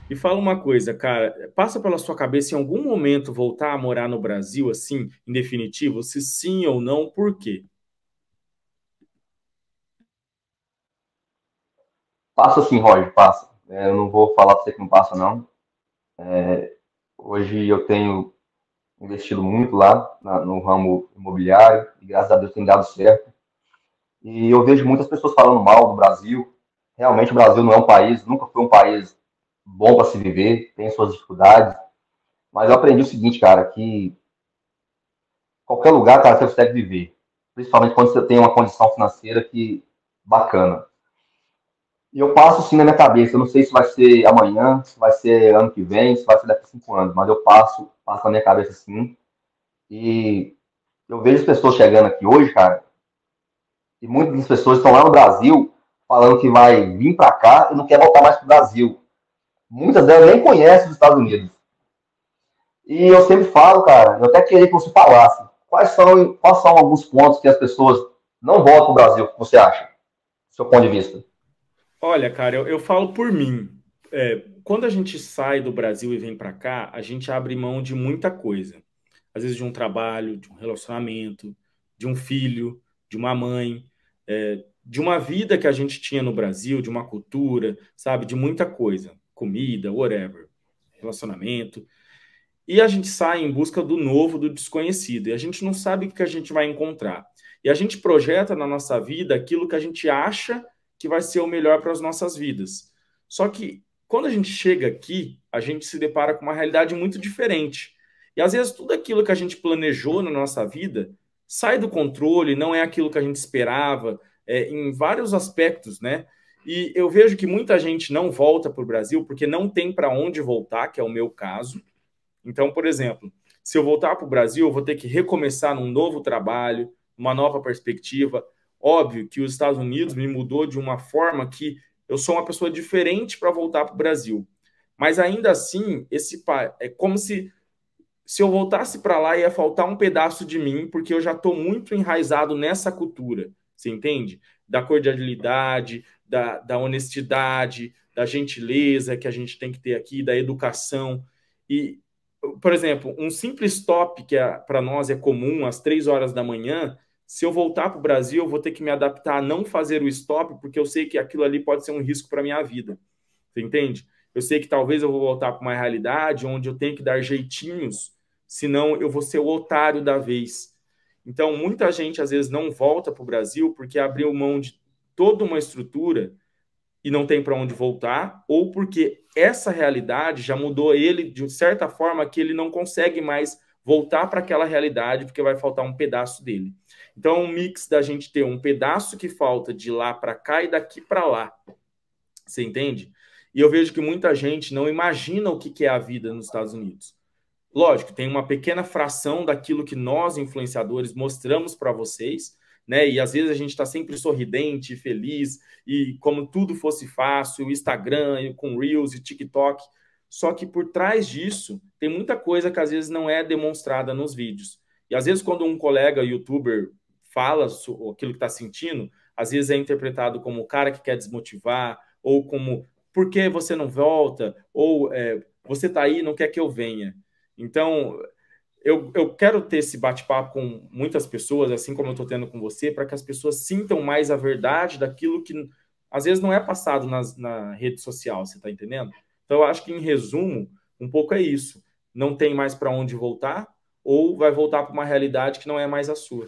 E fala uma coisa, cara, passa pela sua cabeça em algum momento voltar a morar no Brasil, assim, em definitivo? Se sim ou não, por quê? Passa sim, Roger, passa. Eu não vou falar para você que não passa, não. Hoje eu tenho investido muito lá no ramo imobiliário e graças a Deus tem dado certo. E eu vejo muitas pessoas falando mal do Brasil. Realmente o Brasil não é um país, nunca foi um país bom para se viver, tem suas dificuldades. Mas eu aprendi o seguinte, cara, que qualquer lugar, cara, você consegue viver. Principalmente quando você tem uma condição financeira que bacana. E eu passo sim na minha cabeça. Eu não sei se vai ser amanhã, se vai ser ano que vem, se vai ser daqui a 5 anos, mas eu passo na minha cabeça sim. E eu vejo as pessoas chegando aqui hoje, cara, e muitas das pessoas estão lá no Brasil falando que vai vir para cá e não quer voltar mais para o Brasil. Muitas delas nem conhecem os Estados Unidos. E eu sempre falo, cara, eu até queria que você falasse quais são alguns pontos que as pessoas não voltam para o Brasil, que você acha, do seu ponto de vista. Olha, cara, eu falo por mim. Quando a gente sai do Brasil e vem para cá, a gente abre mão de muita coisa. Às vezes de um trabalho, de um relacionamento, de um filho, de uma mãe, de uma vida que a gente tinha no Brasil, de uma cultura, sabe? De muita coisa. Comida, whatever. Relacionamento. E a gente sai em busca do novo, do desconhecido. E a gente não sabe o que a gente vai encontrar. E a gente projeta na nossa vida aquilo que a gente acha que vai ser o melhor para as nossas vidas. Só que quando a gente chega aqui, a gente se depara com uma realidade muito diferente. E às vezes tudo aquilo que a gente planejou na nossa vida sai do controle, não é aquilo que a gente esperava, em vários aspectos, né? E eu vejo que muita gente não volta para o Brasil porque não tem para onde voltar, que é o meu caso. Então, por exemplo, se eu voltar para o Brasil, eu vou ter que recomeçar num novo trabalho, uma nova perspectiva. Óbvio que os Estados Unidos me mudou de uma forma que eu sou uma pessoa diferente para voltar para o Brasil. Mas ainda assim, é como se eu voltasse para lá ia faltar um pedaço de mim, porque eu já estou muito enraizado nessa cultura. Você entende? Da cordialidade, da honestidade, da gentileza que a gente tem que ter aqui, da educação. E por exemplo, um simples stop que para nós é comum às 3 horas da manhã, se eu voltar para o Brasil, eu vou ter que me adaptar a não fazer o stop, porque eu sei que aquilo ali pode ser um risco para a minha vida. Você entende? Eu sei que talvez eu vou voltar para uma realidade onde eu tenho que dar jeitinhos, senão eu vou ser o otário da vez. Então, muita gente às vezes não volta para o Brasil porque abriu mão de toda uma estrutura e não tem para onde voltar, ou porque essa realidade já mudou ele de certa forma que ele não consegue mais voltar para aquela realidade porque vai faltar um pedaço dele. Então, é um mix da gente ter um pedaço que falta de lá para cá e daqui para lá. Você entende? E eu vejo que muita gente não imagina o que é a vida nos Estados Unidos. Lógico, tem uma pequena fração daquilo que nós, influenciadores, mostramos para vocês, né? E às vezes a gente está sempre sorridente, feliz, e como tudo fosse fácil, o Instagram, com Reels e TikTok. Só que por trás disso, tem muita coisa que às vezes não é demonstrada nos vídeos. E às vezes, quando um colega youtuber fala aquilo que está sentindo, às vezes é interpretado como o cara que quer desmotivar, ou como por que você não volta, ou você está aí, não quer que eu venha. Então, eu quero ter esse bate-papo com muitas pessoas, assim como eu estou tendo com você, para que as pessoas sintam mais a verdade daquilo que às vezes não é passado na rede social, você está entendendo? Então, eu acho que, em resumo, um pouco é isso. Não tem mais para onde voltar, ou vai voltar para uma realidade que não é mais a sua.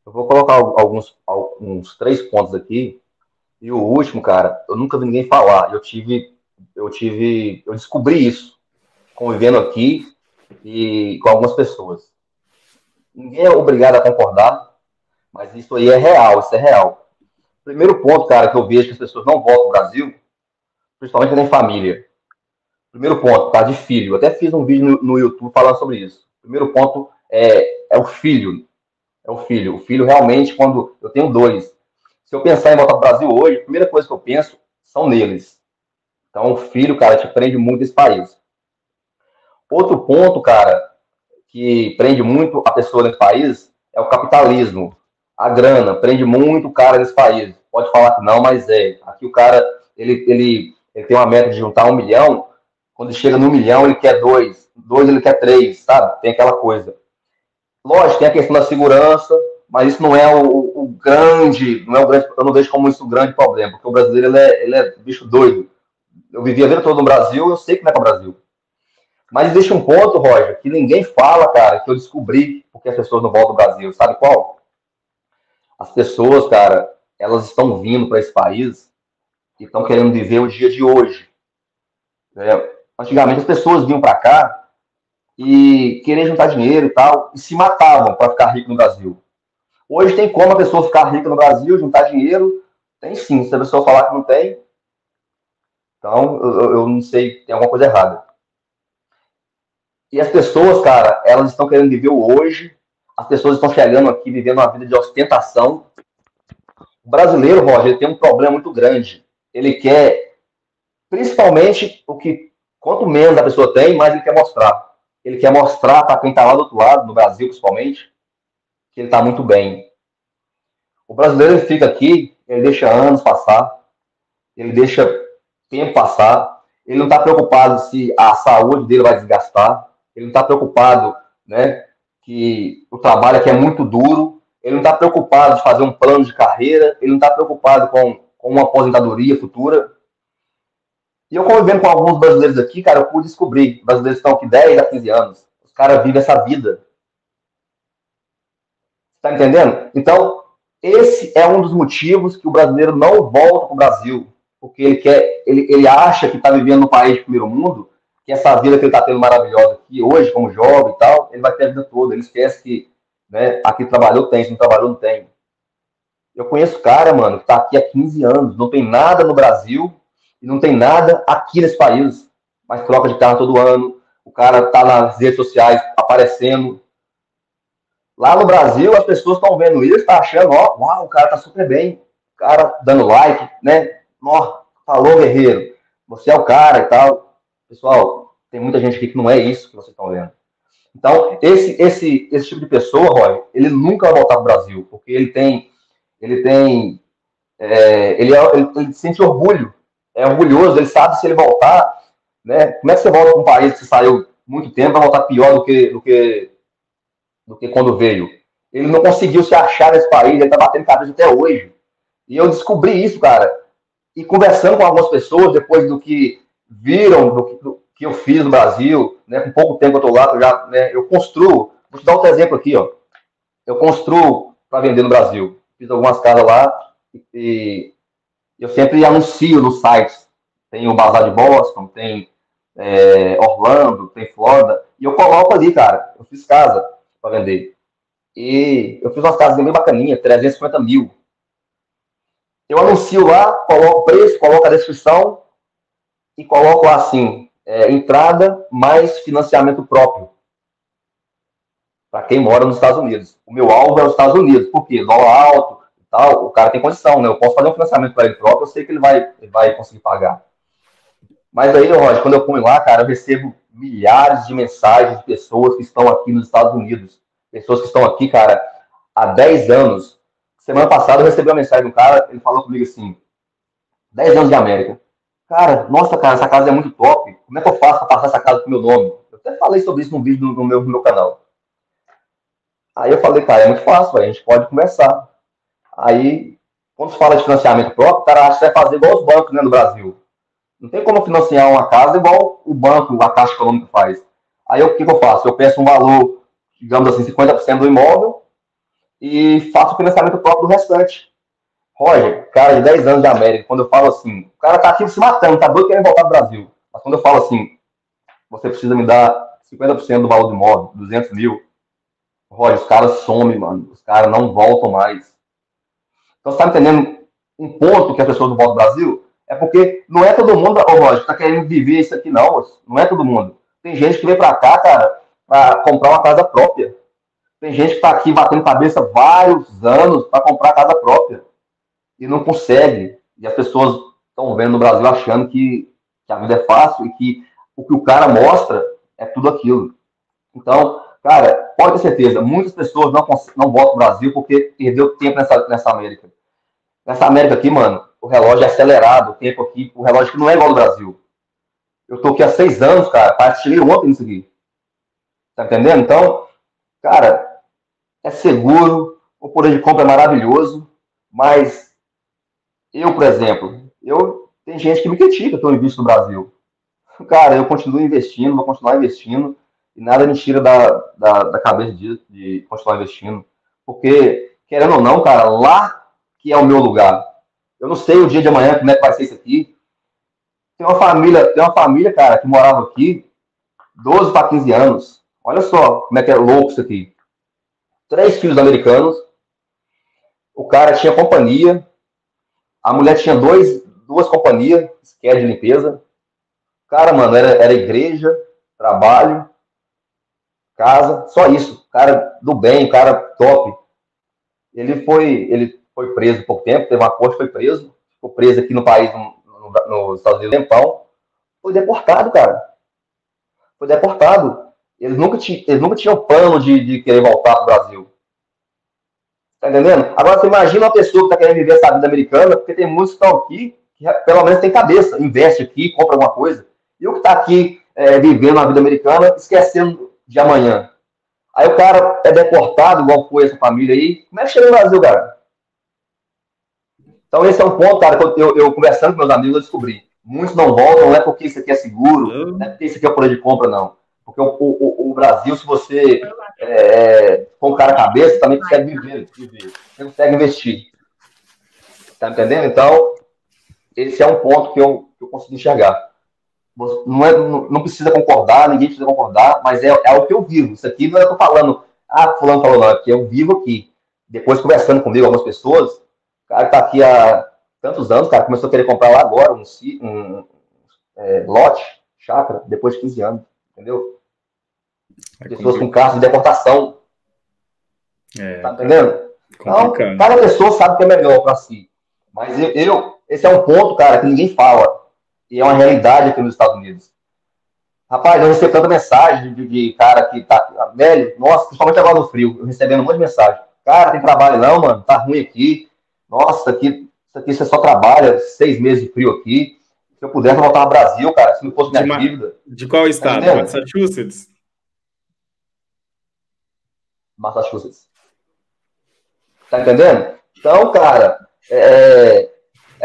Eu vou colocar alguns 3 pontos aqui. E o último, cara, eu nunca vi ninguém falar. Eu descobri isso convivendo aqui e com algumas pessoas. Ninguém é obrigado a concordar, mas isso aí é real, isso é real. Primeiro ponto, cara, que eu vejo que as pessoas não voltam ao Brasil, principalmente quem tem família. Primeiro ponto, por causa de filho. Eu até fiz um vídeo no YouTube falando sobre isso. Primeiro ponto é o filho. É o filho. O filho realmente, quando eu tenho dois, se eu pensar em voltar para o Brasil hoje, a primeira coisa que eu penso são neles. Então, o filho, cara, te prende muito esse país. Outro ponto, cara, que prende muito a pessoa nesse país é o capitalismo. A grana prende muito o cara nesse país. Pode falar que não, mas é. Aqui o cara ele tem uma meta de juntar 1 milhão, quando chega no 1 milhão ele quer 2, 2 ele quer 3, sabe? Tem aquela coisa. Lógico, tem a questão da segurança, mas isso não é o grande, não é o grande, eu não vejo como isso o grande problema, porque o brasileiro ele é bicho doido. Eu vivi a vida toda no Brasil, eu sei que não é para o Brasil. Mas existe um ponto, Roger, que ninguém fala, cara, que eu descobri porque as pessoas não voltam ao Brasil. Sabe qual? As pessoas, cara, elas estão vindo para esse país e estão querendo viver o dia de hoje. Antigamente as pessoas vinham para cá e queriam juntar dinheiro e tal, e se matavam para ficar rico no Brasil. Hoje tem como a pessoa ficar rica no Brasil, juntar dinheiro? Tem sim. Se a pessoa falar que não tem, então eu não sei, tem alguma coisa errada. E as pessoas, cara, elas estão querendo viver o hoje, as pessoas estão chegando aqui vivendo uma vida de ostentação. O brasileiro, Roger, ele tem um problema muito grande. Ele quer, principalmente, quanto menos a pessoa tem, mais ele quer mostrar. Ele quer mostrar para quem está lá do outro lado, no Brasil principalmente, que ele está muito bem. O brasileiro ele fica aqui, ele deixa anos passar, ele deixa tempo passar, ele não está preocupado se a saúde dele vai desgastar, ele não está preocupado, né, que o trabalho aqui é muito duro, ele não está preocupado de fazer um plano de carreira, ele não está preocupado com uma aposentadoria futura. E eu convivendo com alguns brasileiros aqui, cara, eu pude descobrir, brasileiros estão aqui 10 a 15 anos, os caras vivem essa vida. Tá entendendo? Então, esse é um dos motivos que o brasileiro não volta para o Brasil, porque ele acha que está vivendo no país de primeiro mundo, que essa vida que ele está tendo maravilhosa aqui hoje, como jovem e tal, ele vai ter a vida toda. Ele esquece que, né, aqui trabalhou, tem, se não trabalhou, não tem. Eu conheço cara, mano, que está aqui há 15 anos, não tem nada no Brasil e não tem nada aqui nesse país, mas troca de carro todo ano, o cara está nas redes sociais aparecendo. Lá no Brasil, as pessoas estão vendo isso, tá achando, ó, uau, o cara tá super bem, o cara dando like, né? Ó, falou, guerreiro, você é o cara e tal. Pessoal, tem muita gente aqui que não é isso que vocês estão vendo. Então, esse tipo de pessoa, Roy, ele nunca vai voltar pro Brasil, porque ele sente orgulho, é orgulhoso, ele sabe se ele voltar, né? Como é que você volta para um país que saiu muito tempo, vai voltar pior do que quando veio? Ele não conseguiu se achar nesse país, ele tá batendo cabeça até hoje. E eu descobri isso, cara, e conversando com algumas pessoas, depois do que viram, do que eu fiz no Brasil, né, com pouco tempo que eu tô lá, eu construo, vou te dar outro exemplo aqui, ó. Eu construo para vender no Brasil. Fiz algumas casas lá e eu sempre anuncio nos sites. Tem o Bazar de Boston, tem Orlando, tem Flórida, e eu coloco ali, cara, eu fiz casa para vender. E eu fiz umas casas bem bacaninhas, 350 mil. Eu anuncio lá, coloco o preço, coloco a descrição e coloco lá assim, entrada mais financiamento próprio. Para quem mora nos Estados Unidos. O meu alvo é os Estados Unidos. Por quê? Dólar alto e tal, o cara tem condição, né? Eu posso fazer um financiamento para ele próprio, eu sei que ele vai conseguir pagar. Mas aí, Roger, quando eu ponho lá, cara, eu recebo milhares de mensagens de pessoas que estão aqui nos Estados Unidos. Pessoas que estão aqui, cara, há 10 anos. Semana passada eu recebi uma mensagem de um cara, ele falou comigo assim, 10 anos de América. Cara, nossa, cara, essa casa é muito top. Como é que eu faço para passar essa casa pro meu nome? Eu até falei sobre isso num vídeo no meu canal. Aí eu falei, cara, é muito fácil, a gente pode conversar. Aí, quando se fala de financiamento próprio, o cara acha que vai fazer igual os bancos, né, no Brasil. Não tem como financiar uma casa igual o banco, a Caixa Econômica faz. Aí o que eu faço? Eu peço um valor, digamos assim, 50% do imóvel e faço o financiamento próprio do restante. Roger, cara de 10 anos de América, quando eu falo assim, o cara tá aqui se matando, tá doido querendo voltar pro Brasil. Mas quando eu falo assim, você precisa me dar 50% do valor do imóvel, 200 mil, Roger, os caras somem, mano. Os caras não voltam mais. Então, você tá entendendo um ponto que as pessoas não voltam do Brasil? É porque não é todo mundo, Roger, que tá querendo viver isso aqui, não. Não é todo mundo. Tem gente que vem pra cá, cara, pra comprar uma casa própria. Tem gente que tá aqui batendo cabeça vários anos pra comprar casa própria. E não consegue. E as pessoas estão vendo no Brasil achando que a vida é fácil e que o que o cara mostra é tudo aquilo. Então, cara, pode ter certeza, muitas pessoas não voltam pro Brasil porque perdeu tempo nessa América. Nessa América aqui, mano, o o relógio é acelerado, o tempo aqui, o relógio que não é igual ao do Brasil. Eu tô aqui há 6 anos, cara, parece que cheguei ontem nisso aqui. Tá entendendo? Então, cara, é seguro, o poder de compra é maravilhoso, mas eu, por exemplo, tem gente que me critica que eu invisto no Brasil. Cara, eu continuo investindo, vou continuar investindo, e nada me tira da cabeça de continuar investindo. Porque, querendo ou não, cara, lá que é o meu lugar. Eu não sei o dia de amanhã como é que vai ser isso aqui. Tem uma família, cara, que morava aqui 12 para 15 anos. Olha só como é que é louco isso aqui. 3 filhos americanos, o cara tinha companhia, a mulher tinha duas companhias, que é de limpeza. Cara, mano, era igreja, trabalho, casa, só isso. Cara do bem, cara top. Ele foi preso há pouco tempo, teve uma corte, foi preso. Ficou preso aqui no país, nos Estados Unidos, um tempão. Foi deportado, cara. Foi deportado. Eles nunca tinham plano de querer voltar para o Brasil. Tá entendendo? Agora, você imagina uma pessoa que está querendo viver essa vida americana, porque tem muitos que estão aqui, que pelo menos tem cabeça, investe aqui, compra alguma coisa. E o que está aqui vivendo a vida americana, esquecendo de amanhã. Aí o cara é deportado, igual foi essa família aí. Como é que chega no Brasil, cara? Então esse é um ponto, cara, que eu conversando com meus amigos, eu descobri. Muitos não voltam, não é porque isso aqui é seguro, não é porque isso aqui é poder de compra, não. Porque o Brasil, se você for um cara cabeça, também consegue viver. Você consegue investir. Tá entendendo? Então, esse é um ponto que eu consegui enxergar. Não precisa concordar, ninguém precisa concordar, mas é o que eu vivo. Isso aqui não é eu tô falando, fulano falou não, é que eu vivo aqui. Depois, conversando comigo, algumas pessoas, o cara que tá aqui há tantos anos, cara, começou a querer comprar lá agora um lote, chácara, depois de 15 anos, entendeu? Pessoas com casos de deportação. Tá entendendo? Então, cada pessoa sabe o que é melhor para si. Mas esse é um ponto, cara, que ninguém fala. E é uma realidade aqui nos Estados Unidos. Rapaz, eu recebo tanta mensagem de cara que tá velho, nossa, principalmente agora no frio, eu recebendo um monte de mensagem. Cara, tem trabalho não, mano, tá ruim aqui. Nossa, isso aqui você só trabalha 6 meses de frio aqui. Se eu pudesse voltar ao Brasil, cara, se não fosse minha dívida. De qual estado? Tá Massachusetts? Massachusetts. Tá entendendo? Então, cara,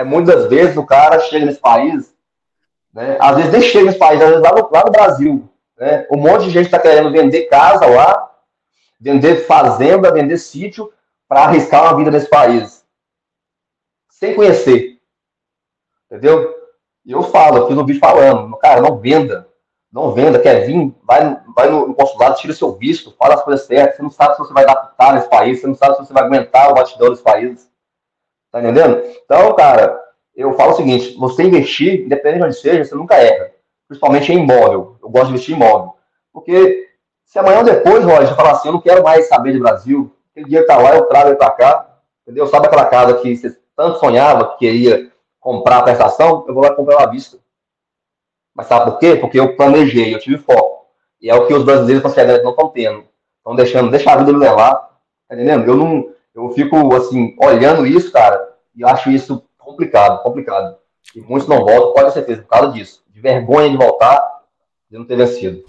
muitas vezes o cara chega nesse país, né? Às vezes nem chega nesse país, às vezes lá no Brasil, né? Um monte de gente está querendo vender casa lá, vender fazenda, vender sítio, para arriscar uma vida nesse país, sem conhecer, entendeu? E eu falo aqui no vídeo falando, cara, não venda, quer vir, vai no consulado, tira seu visto, fala as coisas certas, você não sabe se você vai adaptar nesse país, você não sabe se você vai aguentar o batidão desse país, tá entendendo? Então, cara, eu falo o seguinte, você investir, independente de onde seja, você nunca erra. Principalmente em imóvel. Eu gosto de investir em imóvel. Porque se amanhã ou depois, Roger, eu falar assim, eu não quero mais saber de Brasil, aquele dia que tá lá, eu trago ele pra cá, entendeu? Sabe aquela casa que você tanto sonhava que queria comprar a prestação? Eu vou lá comprar ela à vista. Mas sabe por quê? Porque eu planejei, eu tive foco. E é o que os brasileiros não estão tendo. Estão deixa a vida me levar. Tá entendendo? Eu fico, assim, olhando isso, cara, e eu acho isso complicado. E muitos não voltam, pode ter certeza, por causa disso. De vergonha de voltar, de não ter vencido.